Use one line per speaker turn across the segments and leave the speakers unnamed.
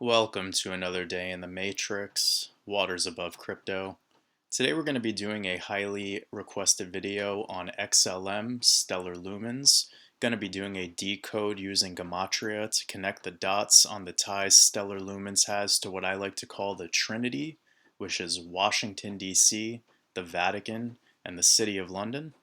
Welcome to another day in the Matrix, Waters Above Crypto. Today we're going to be doing a highly requested video on XLM, Stellar Lumens. Going to be doing a decode using Gematria to connect the dots on the ties Stellar Lumens has to what I like to call the Trinity, which is Washington, D.C., the Vatican, and the City of London.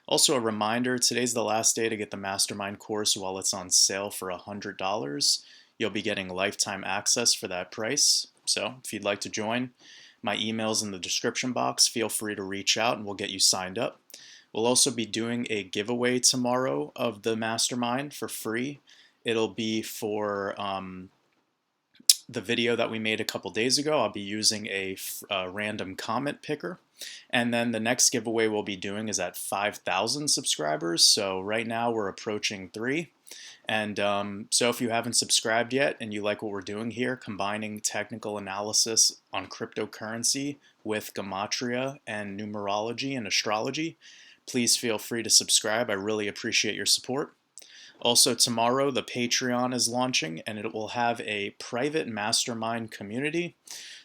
Also a reminder, today's the last day to get the Mastermind course while it's on sale for $100. You'll be getting lifetime access for that price. So if you'd like to join, my email's in the description box. Feel free to reach out and we'll get you signed up. We'll also be doing a giveaway tomorrow of the Mastermind for free. It'll be for the video that we made a couple days ago. I'll be using a random comment picker. And then the next giveaway we'll be doing is at 5,000 subscribers. So right now we're approaching 3. And so if you haven't subscribed yet and you like what we're doing here, combining technical analysis on cryptocurrency with Gematria and numerology and astrology, please feel free to subscribe. I really appreciate your support. Also tomorrow the Patreon is launching and it will have a private mastermind community.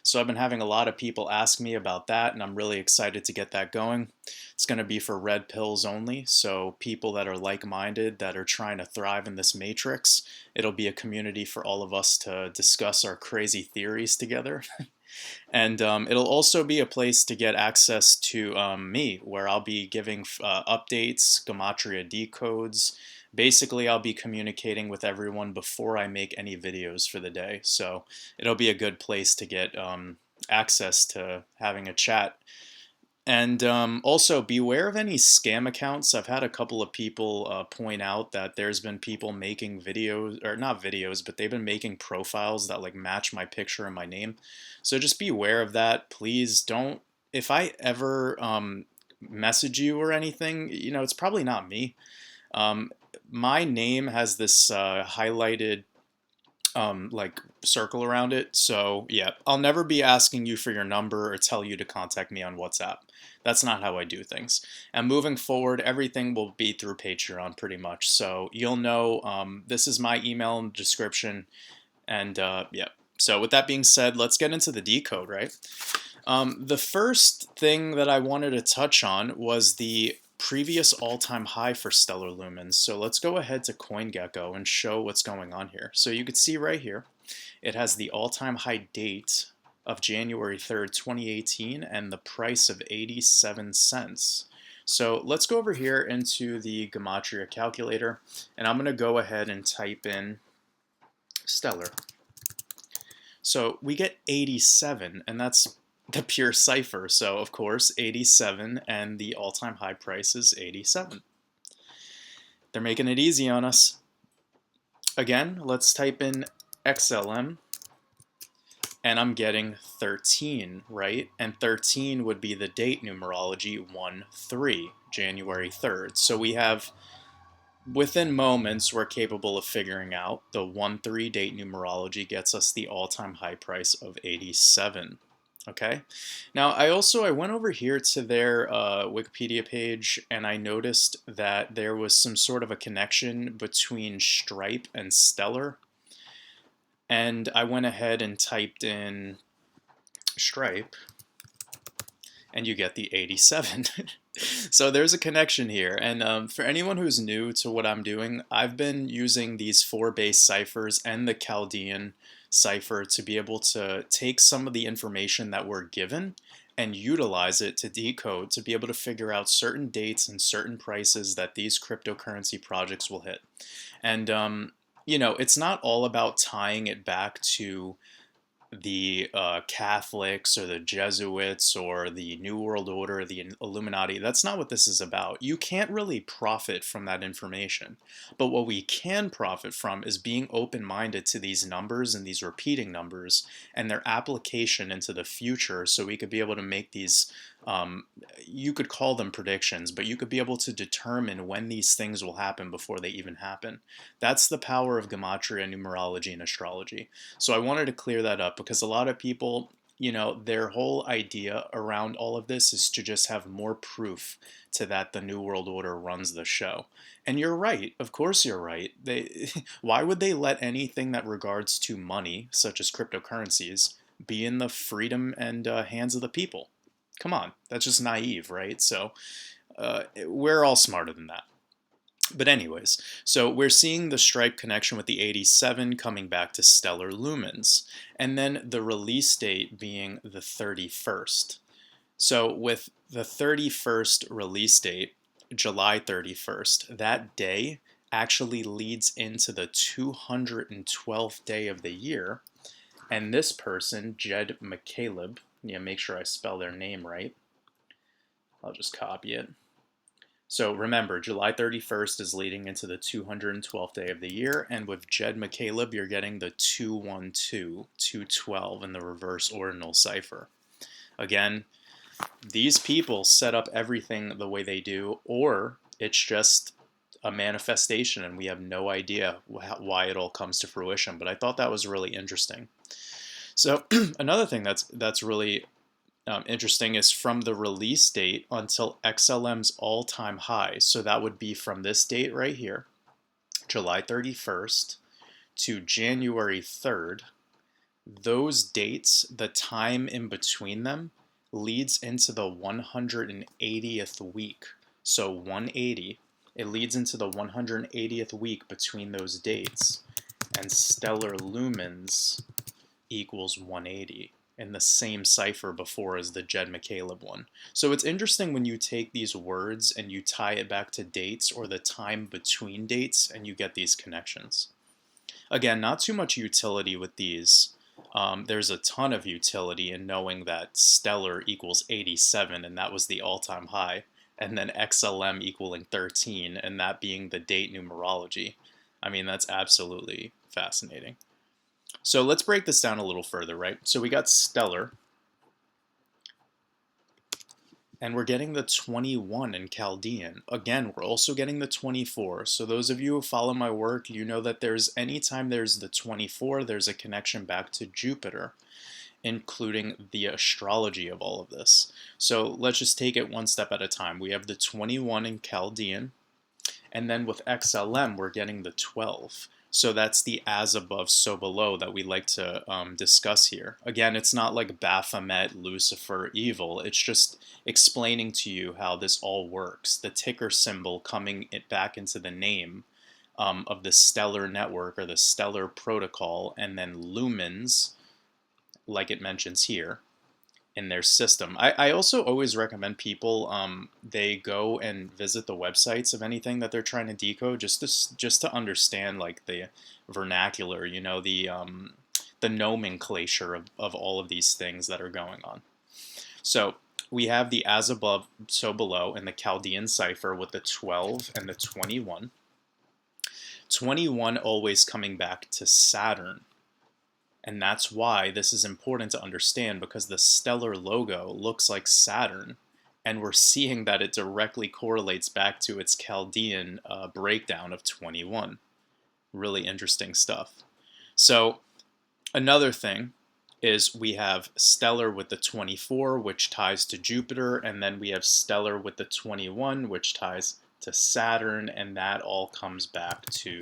So I've been having a lot of people ask me about that and I'm really excited to get that going. It's going to be for red pills only, so people that are like-minded, that are trying to thrive in this matrix. It'll be a community for all of us to discuss our crazy theories together. And it'll also be a place to get access to me, where I'll be giving updates, Gematria decodes. Basically, I'll be communicating with everyone before I make any videos for the day. So it'll be a good place to get access to having a chat. And also beware of any scam accounts. I've had a couple of people point out that there's been people making videos, or not videos, but they've been making profiles that like match my picture and my name. So just be aware of that. Please don't, if I ever message you or anything, it's probably not me. My name has this highlighted like circle around it. So yeah, I'll never be asking you for your number or tell you to contact me on WhatsApp. That's not how I do things. And moving forward, everything will be through Patreon pretty much. So you'll know this is my email in the description. And yeah. So with that being said, let's get into the decode, right? The first thing that I wanted to touch on was the previous all-time high for Stellar Lumens. So let's go ahead to CoinGecko and show what's going on here. So you can see right here, it has the all-time high date of January 3rd, 2018, and the price of 87 cents. So let's go over here into the Gematria calculator, and I'm going to go ahead and type in Stellar. So we get 87, and that's the pure cipher. So of course 87, and the all-time high price is 87. They're making it easy on us. Again, let's type in XLM, and I'm getting 13, right? And 13 would be the date numerology 1-3, January 3rd. So we have, within moments, we're capable of figuring out the 1-3 date numerology gets us the all-time high price of 87. Okay. Now I went over here to their Wikipedia page and I noticed that there was some sort of a connection between Stripe and Stellar. And I went ahead and typed in Stripe and you get the 87. So there's a connection here. And for anyone who's new to what I'm doing, I've been using these 4 base ciphers and the Chaldean cipher to be able to take some of the information that we're given and utilize it to decode to be able to figure out certain dates and certain prices that these cryptocurrency projects will hit. And it's not all about tying it back to the Catholics or the Jesuits or the New World Order, the Illuminati. That's not what this is about. You can't really profit from that information. But what we can profit from is being open-minded to these numbers and these repeating numbers and their application into the future, so we could be able to make these, you could call them predictions, but you could be able to determine when these things will happen before they even happen. That's the power of Gematria, numerology, and astrology. So I wanted to clear that up because a lot of people you know, their whole idea around all of this is to just have more proof to that the New World Order runs the show. And you're right. Of course you're right. Why would they let anything that regards to money, such as cryptocurrencies, be in the freedom and hands of the people? Come on, that's just naive, right? So we're all smarter than that. But anyways, so we're seeing the stripe connection with the 87 coming back to stellar lumens, and then the release date being the 31st. So with the 31st release date, July 31st, that day actually leads into the 212th day of the year, and this person, Jed McCaleb, yeah, make sure I spell their name right. I'll just copy it. So remember, July 31st is leading into the 212th day of the year, and with Jed McCaleb, you're getting the 212, 212 in the reverse ordinal cipher. Again, these people set up everything the way they do, or it's just a manifestation and we have no idea why it all comes to fruition. But I thought that was really interesting. So another thing that's really interesting is from the release date until XLM's all-time high. So that would be from this date right here, July 31st to January 3rd. Those dates, the time in between them, leads into the 180th week. So 180, it leads into the 180th week between those dates, and stellar lumens equals 180. In the same cipher before as the Jed McCaleb one. So it's interesting when you take these words and you tie it back to dates or the time between dates and you get these connections. Again, not too much utility with these. There's a ton of utility in knowing that stellar equals 87 and that was the all-time high, and then XLM equaling 13 and that being the date numerology. I mean, that's absolutely fascinating. So let's break this down a little further, right? So we got stellar, and we're getting the 21 in Chaldean. Again, we're also getting the 24. So those of you who follow my work, you know that anytime there's the 24, there's a connection back to Jupiter, including the astrology of all of this. So let's just take it one step at a time. We have the 21 in Chaldean, and then with XLM, we're getting the 12. So that's the as above, so below that we like to discuss here. Again, it's not like Baphomet, Lucifer, evil. It's just explaining to you how this all works. The ticker symbol coming back into the name of the stellar network or the stellar protocol, and then lumens, like it mentions here, in their system. I also always recommend people they go and visit the websites of anything that they're trying to decode just to understand like the vernacular, you know, the nomenclature of all of these things that are going on. So we have the as above, so below in the Chaldean cipher with the 12 and the 21. 21 always coming back to Saturn. And that's why this is important to understand, because the stellar logo looks like Saturn, and we're seeing that it directly correlates back to its Chaldean breakdown of 21. Really interesting stuff. So another thing is we have stellar with the 24, which ties to Jupiter, and then we have stellar with the 21, which ties to Saturn, and that all comes back to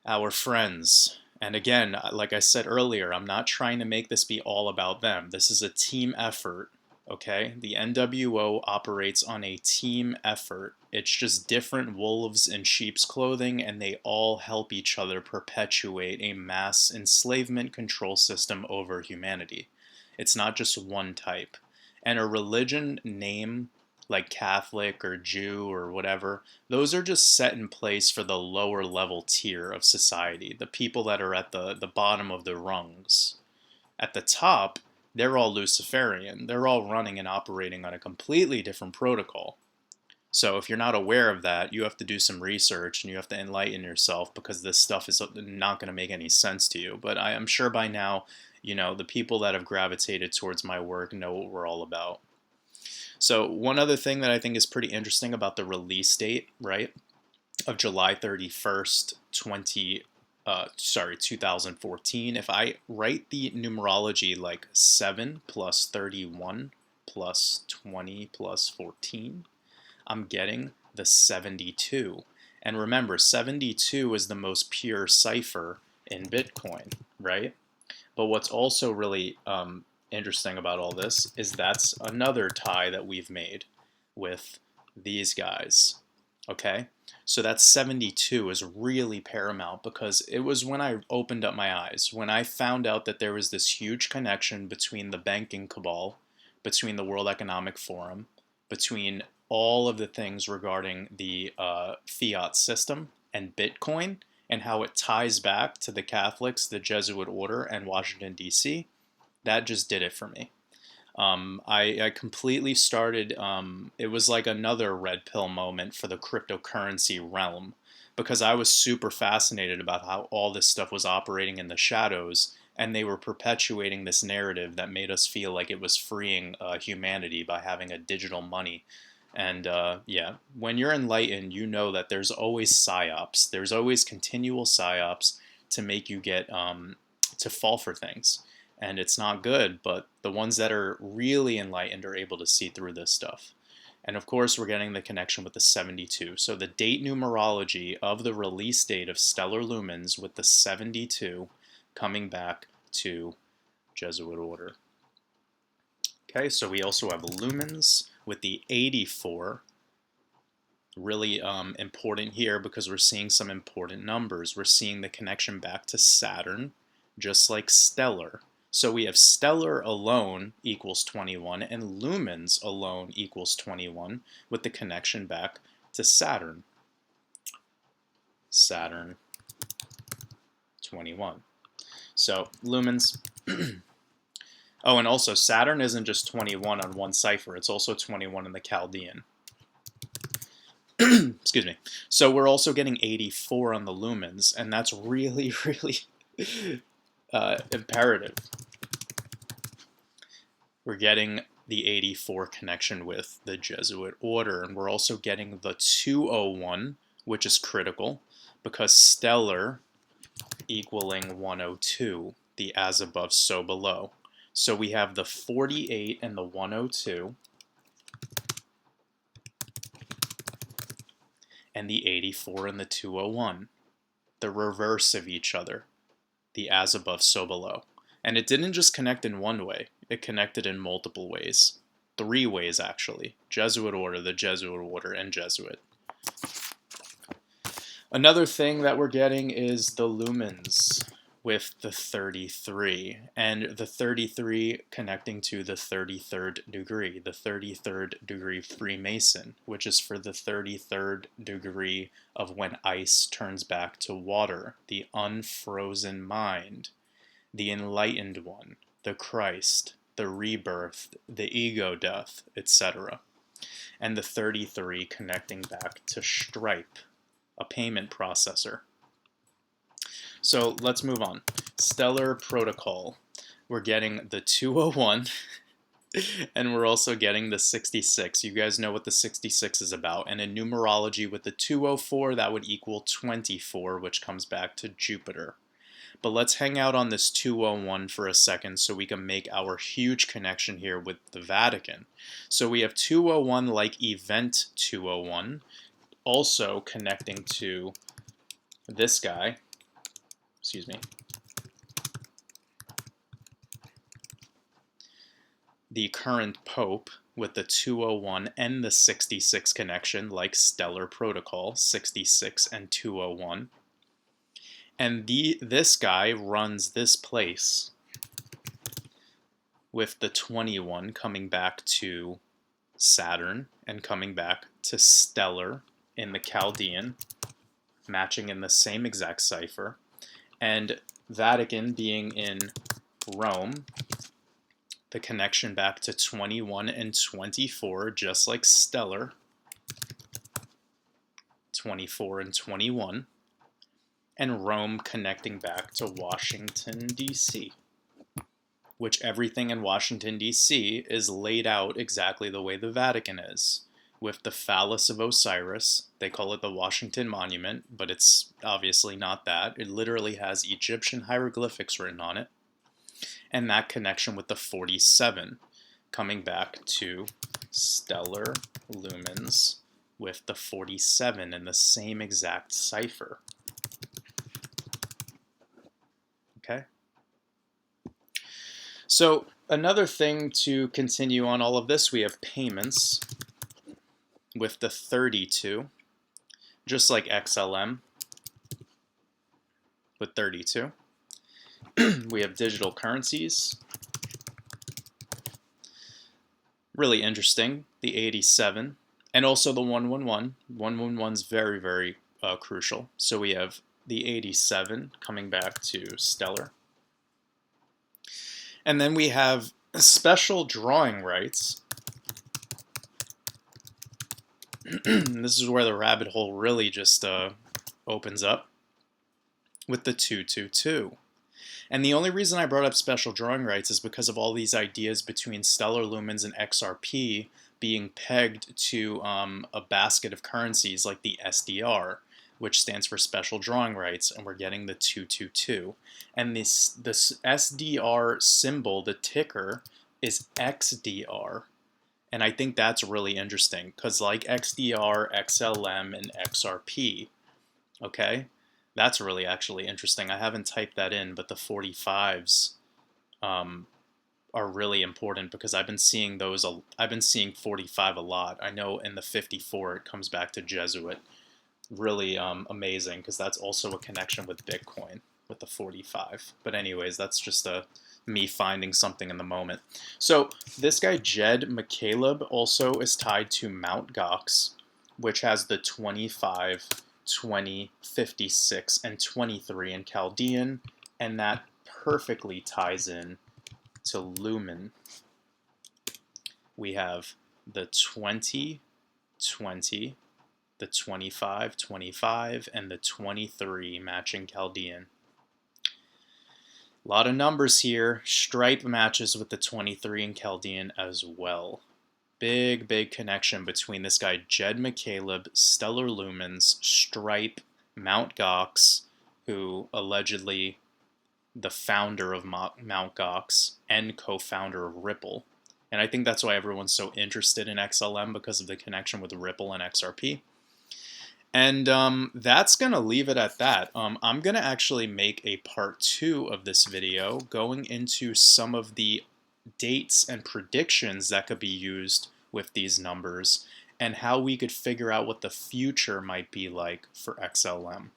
our friends. And again, like I said earlier, I'm not trying to make this be all about them. This is a team effort, okay? The NWO operates on a team effort. It's just different wolves in sheep's clothing, and they all help each other perpetuate a mass enslavement control system over humanity. It's not just one type. And a religion name like Catholic or Jew or whatever, those are just set in place for the lower level tier of society, the people that are at the bottom of the rungs. At the top, they're all Luciferian. They're all running and operating on a completely different protocol. So if you're not aware of that, you have to do some research and you have to enlighten yourself, because this stuff is not going to make any sense to you. But I am sure by now, you know, the people that have gravitated towards my work know what we're all about. So one other thing that I think is pretty interesting about the release date, right, of July 31st, 2014. If I write the numerology like 7 plus 31 plus 20 plus 14, I'm getting the 72. And remember, 72 is the most pure cipher in Bitcoin, right? But what's also really interesting about all this is that's another tie that we've made with these guys, okay? So that 72 is really paramount because it was when I opened up my eyes, when I found out that there was this huge connection between the banking cabal, between the World Economic Forum, between all of the things regarding the fiat system and Bitcoin, and how it ties back to the Catholics, the Jesuit order, and Washington, D.C., that just did it for me. I completely started, it was like another red pill moment for the cryptocurrency realm because I was super fascinated about how all this stuff was operating in the shadows, and they were perpetuating this narrative that made us feel like it was freeing humanity by having a digital money. And yeah, when you're enlightened, you know that there's always psyops. There's always continual psyops to make you get to fall for things. And it's not good, but the ones that are really enlightened are able to see through this stuff. And of course, we're getting the connection with the 72. So the date numerology of the release date of stellar lumens with the 72 coming back to Jesuit order. Okay, so we also have lumens with the 84. Really important here because we're seeing some important numbers. We're seeing the connection back to Saturn, just like stellar. So we have stellar alone equals 21 and lumens alone equals 21 with the connection back to Saturn. Saturn 21. So lumens. Oh, and also Saturn isn't just 21 on one cipher, it's also 21 in the Chaldean. Excuse me. So we're also getting 84 on the lumens, and that's really, really imperative. We're getting the 84 connection with the Jesuit order, and we're also getting the 201, which is critical because stellar equaling 102, the as above, so below. So we have the 48 and the 102, and the 84 and the 201, the reverse of each other, the as above, so below. And it didn't just connect in one way, it connected in multiple ways. 3 ways, actually. Jesuit order, the Jesuit order, and Jesuit. Another thing that we're getting is the lumens with the 33, and the 33 connecting to the 33rd degree, the 33rd degree Freemason, which is for the 33rd degree of when ice turns back to water, the unfrozen mind, the enlightened one, the Christ, the rebirth, the ego death, etc. And the 33 connecting back to Stripe, a payment processor. So let's move on. Stellar protocol. We're getting the 201 and we're also getting the 66. You guys know what the 66 is about. And in numerology with the 204, that would equal 24, which comes back to Jupiter. But let's hang out on this 201 for a second so we can make our huge connection here with the Vatican. So we have 201 like event 201, also connecting to this guy, excuse me, the current Pope with the 201 and the 66 connection like stellar protocol, 66 and 201. And this guy runs this place with the 21 coming back to Saturn and coming back to stellar in the Chaldean, matching in the same exact cipher, and Vatican being in Rome, the connection back to 21 and 24, just like stellar, 24 and 21, and Rome connecting back to Washington, D.C., which everything in Washington, D.C. is laid out exactly the way the Vatican is. with the phallus of Osiris. They call it the Washington Monument, but it's obviously not that. It literally has Egyptian hieroglyphics written on it. And that connection with the 47, coming back to stellar lumens with the 47 in the same exact cipher. Okay? So another thing to continue on all of this, we have payments with the 32, just like XLM with 32. We have digital currencies. Really interesting, the 87, and also the 111. 111 is very, very crucial. So we have the 87 coming back to stellar. And then we have special drawing rights. This is where the rabbit hole really just opens up with the 222. And the only reason I brought up special drawing rights is because of all these ideas between stellar lumens and XRP being pegged to a basket of currencies like the SDR, which stands for special drawing rights, and we're getting the 222. And this SDR symbol, the ticker, is XDR. And I think that's really interesting because like XDR, XLM, and XRP, okay? That's really actually interesting. I haven't typed that in, but the 45s are really important because I've been seeing those. I've been seeing 45 a lot. I know in the 54 it comes back to Jesuit. Really amazing because that's also a connection with Bitcoin with the 45. But anyways, that's just me finding something in the moment. So this guy Jed McCaleb also is tied to Mt. Gox, which has the 25. 20, 56, and 23 in Chaldean, and that perfectly ties in to Lumen. We have the 20, 20, the 25, 25, and the 23 matching Chaldean. A lot of numbers here. Stripe matches with the 23 in Chaldean as well. Big, big connection between this guy, Jed McCaleb, Stellar Lumens, Stripe, Mt. Gox, who allegedly the founder of Mt. Gox and co-founder of Ripple. And I think that's why everyone's so interested in XLM because of the connection with Ripple and XRP. And that's going to leave it at that. I'm going to actually make a part 2 of this video going into some of the dates and predictions that could be used with these numbers and how we could figure out what the future might be like for XLM.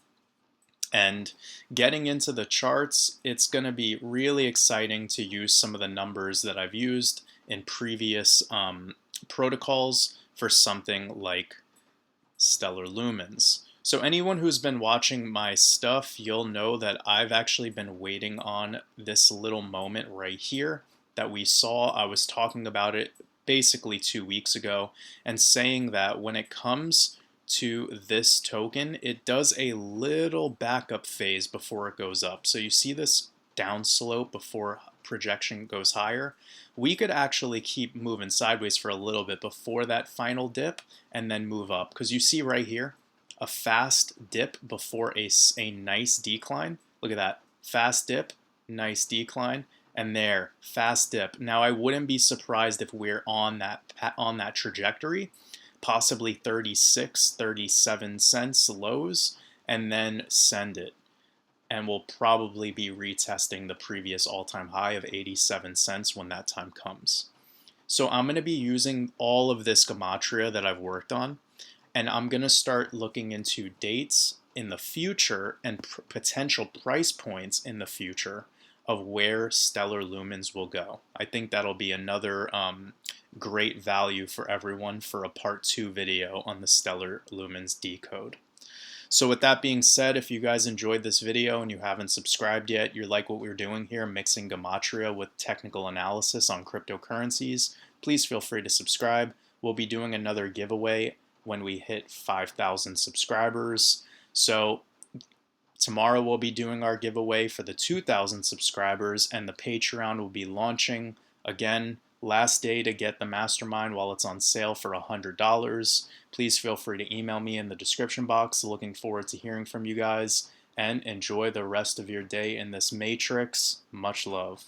And getting into the charts, it's going to be really exciting to use some of the numbers that I've used in previous protocols for something like stellar lumens. So anyone who's been watching my stuff, you'll know that I've actually been waiting on this little moment right here that we saw. I was talking about it basically 2 weeks ago and saying that when it comes to this token, it does a little backup phase before it goes up. So you see this down slope before projection goes higher. We could actually keep moving sideways for a little bit before that final dip and then move up, because you see right here a fast dip before a nice decline. Look at that, fast dip, nice decline. And there, fast dip. Now I wouldn't be surprised if we're on that trajectory, possibly 36, 37 cents lows, and then send it. And we'll probably be retesting the previous all-time high of 87 cents when that time comes. So I'm going to be using all of this gematria that I've worked on, and I'm going to start looking into dates in the future and potential price points in the future of where stellar lumens will go. I think that'll be another great value for everyone for a part 2 video on the stellar lumens decode. So with that being said, if you guys enjoyed this video and you haven't subscribed yet, you like what we're doing here, mixing gematria with technical analysis on cryptocurrencies, please feel free to subscribe. We'll be doing another giveaway when we hit 5,000 subscribers. So tomorrow we'll be doing our giveaway for the 2,000 subscribers, and the Patreon will be launching again Last day to get the mastermind while it's on sale for $100. Please feel free to email me in the description box. Looking forward to hearing from you guys, and enjoy the rest of your day in this matrix. Much love.